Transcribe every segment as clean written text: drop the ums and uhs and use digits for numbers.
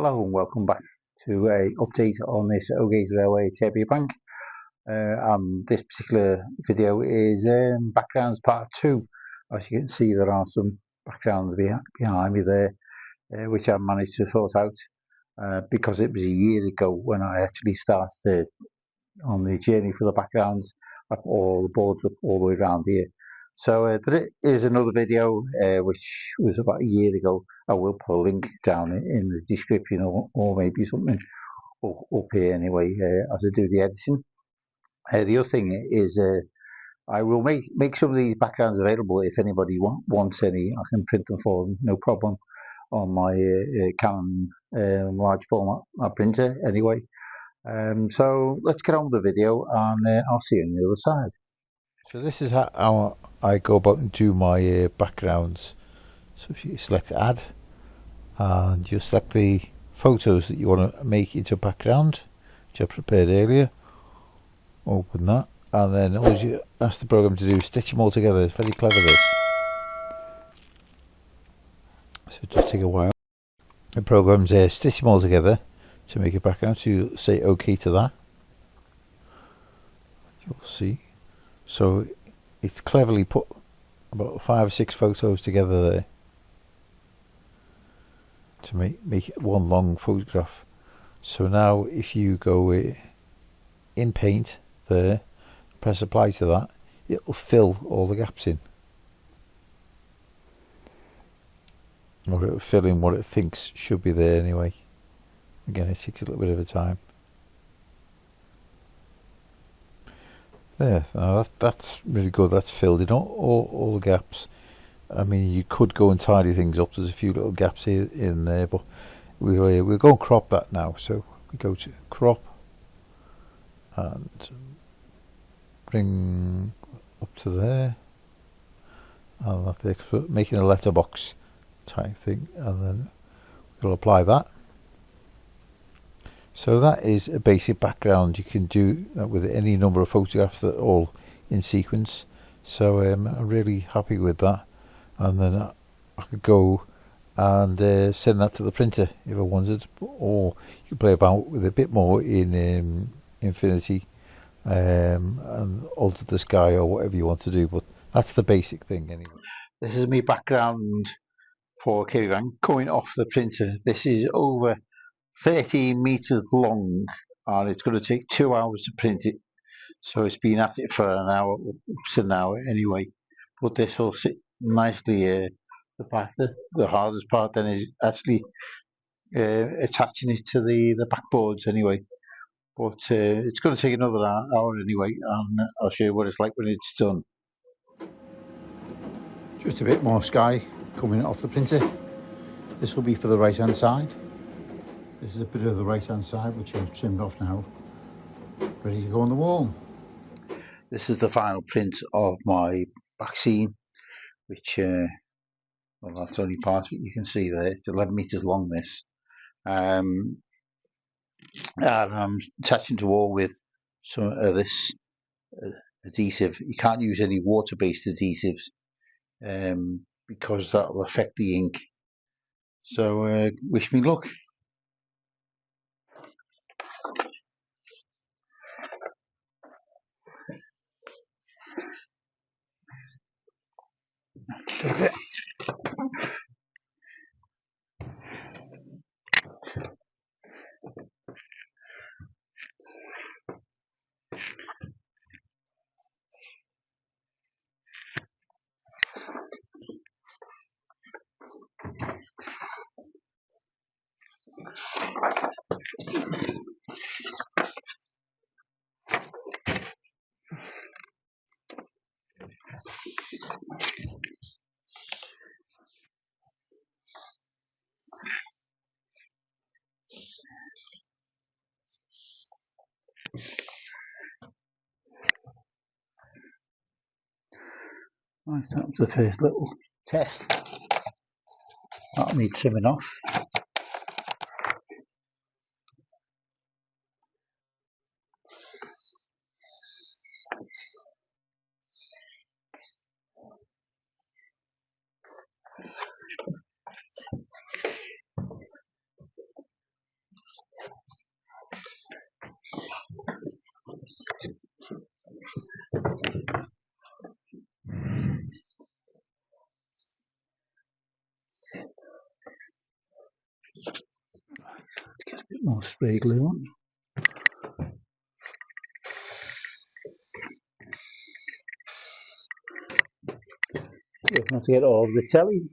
Hello and welcome back to a update on this Oldgate Railway at Kirkby Bank. This particular video is backgrounds part 2. As you can see, there are some backgrounds behind me there, which I've managed to sort out because it was a year ago when I actually started on the journey for the backgrounds up all the boards up all the way around here. So there is another video which was about a year ago. I will put a link down in the description or maybe something up here anyway as I do the editing. The other thing is I will make some of these backgrounds available if anybody wants any. I can print them for them, no problem, on my Canon large format printer anyway. So let's get on with the video and I'll see you on the other side. So this is how I go about and do my backgrounds. So if you select add and you select the photos that you want to make into a background, which I prepared earlier, open that, and then all you ask the program to do is stitch them all together. It's very clever, this. So it just take a while. The program's stitch them all together to make a background, so you say OK to that. You'll see. So it's cleverly put about 5 or 6 photos together there to make it one long photograph. So now if you go in Paint there, press apply to that, it'll fill all the gaps in. Or it'll fill in what it thinks should be there anyway. Again, it takes a little bit of a time. There, now that's really good. That's filled in all the gaps. I mean, you could go and tidy things up. There's a few little gaps here in there, but we'll go and crop that now. So we go to crop and bring up to there, and that there, making a letterbox type thing, and then we'll apply that. So that is a basic background. You can do that with any number of photographs that are all in sequence. So I'm really happy with that. And then I could go and send that to the printer if I wanted, or you can play about with a bit more in Infinity and alter the sky or whatever you want to do. But that's the basic thing anyway. This is my background for Kirkby Bank coming off the printer. This is over 13 meters long and it's going to take 2 hours to print it, so it's been at it for an hour, up to an hour anyway. But this will sit nicely. The hardest part then is actually attaching it to the backboards anyway. But it's going to take another hour anyway, and I'll show you what it's like when it's done. Just a bit more sky coming off the printer. This will be for the right hand side. This is a bit of the right hand side which I've trimmed off now, ready to go on the wall. This is the final print of my back scene, which well, that's only part of it you can see there. It's 11 meters long, this, and I'm attaching to wall with some of this adhesive. You can't use any water-based adhesives because that will affect the ink. So wish me luck. That's it. Right, that was the first little test. That'll need trimming off. bit more spray glue on. Just not to get all of the telly.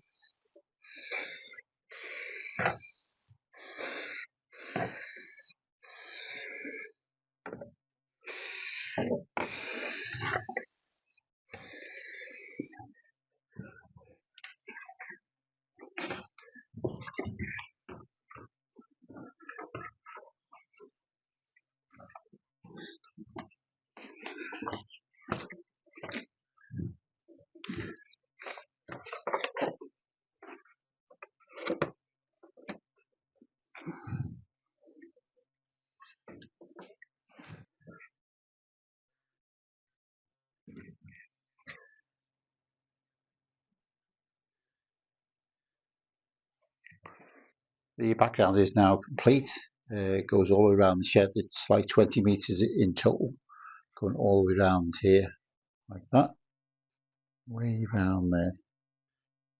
The background is now complete. It goes all around the shed. It's like 20 meters in total, going all the way around here, like that, way around there.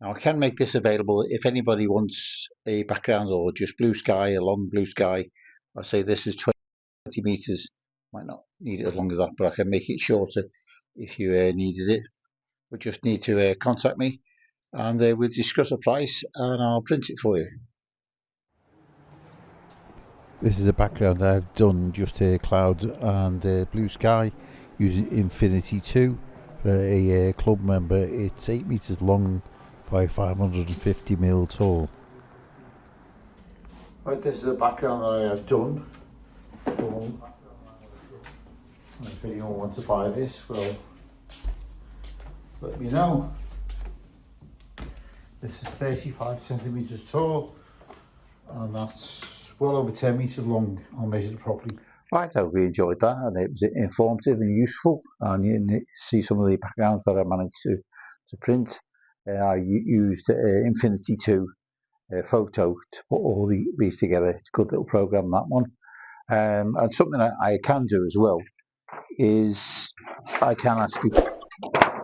Now I can make this available if anybody wants a background or just blue sky, a long blue sky. I say this is 20 meters. Might not need it as long as that, but I can make it shorter if you needed it. But just need to contact me, and we'll discuss a price, and I'll print it for you. This is a background I've done, just a cloud and blue sky using Infinity 2 for a club member. It's 8 meters long by 550 mil tall. Right, this is a background that I have done. If anyone wants to buy this, well, let me know. This is 35 centimeters tall, and that's well over 10 meters long. I'll measure it properly. Right, I hope you enjoyed that, and it was informative and useful, and you see some of the backgrounds that I managed to print. I used Infinity 2 photo to put all these together. It's a good little program, that one. And something that I can do as well is I can actually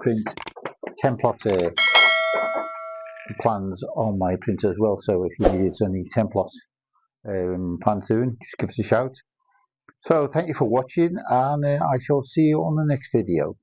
print template plans on my printer as well. So if you need any templates plans doing, just give us a shout. So thank you for watching, and I shall see you on the next video.